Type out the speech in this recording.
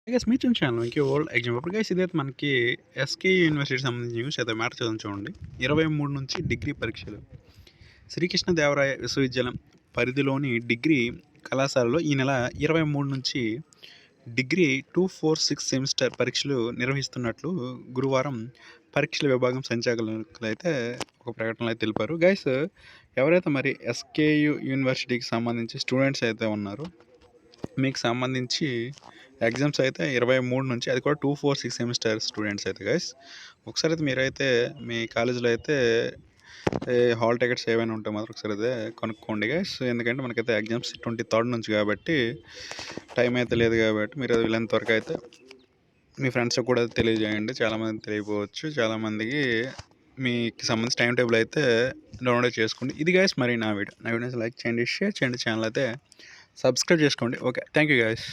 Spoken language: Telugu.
గైస్ మీరు చూసాను ఇంకే వరల్డ్ ఎగ్జామ్ ఇప్పుడు గైస్ ఇదైతే మనకి ఎస్కే యూనివర్సిటీకి సంబంధించిన న్యూస్ అయితే మ్యాటర్ చదువు చూడండి 23 నుంచి డిగ్రీ పరీక్షలు శ్రీకృష్ణదేవరాయ విశ్వవిద్యాలయం పరిధిలోని డిగ్రీ కళాశాలలో ఈ నెల 23 నుంచి డిగ్రీ 246 సెమిస్టర్ పరీక్షలు నిర్వహిస్తున్నట్లు గురువారం పరీక్షల విభాగం సంచాలకులు అయితే ఒక ప్రకటనలో అయితే తెలిపారు గైస్ ఎవరైతే మరి ఎస్కేయు యూనివర్సిటీకి సంబంధించి స్టూడెంట్స్ అయితే ఉన్నారో మీకు సంబంధించి ఎగ్జామ్స్ అయితే 23 నుంచి అది కూడా 246 సెమిస్టర్ స్టూడెంట్స్ అయితే గైస్ ఒకసారి అయితే మీరైతే మీ కాలేజీలో అయితే హాల్ టికెట్స్ ఏవైనా ఉంటే మాత్రం ఒకసారి అయితే కనుక్కోండి గైస్ ఎందుకంటే మనకైతే ఎగ్జామ్స్ 23rd నుంచి కాబట్టి టైం అయితే లేదు కాబట్టి మీరు అది వీళ్ళంత వరకు అయితే మీ ఫ్రెండ్స్కి కూడా తెలియజేయండి చాలామంది తెలియకపోవచ్చు చాలామందికి మీకు సంబంధించి టైం టేబుల్ అయితే డౌన్లోడ్ చేసుకోండి ఇది గైస్ మరి నా వీడియోస్ లైక్ చేయండి షేర్ చేయండి ఛానల్ అయితే సబ్స్క్రైబ్ చేసుకోండి ఓకే థ్యాంక్ యూ గైస్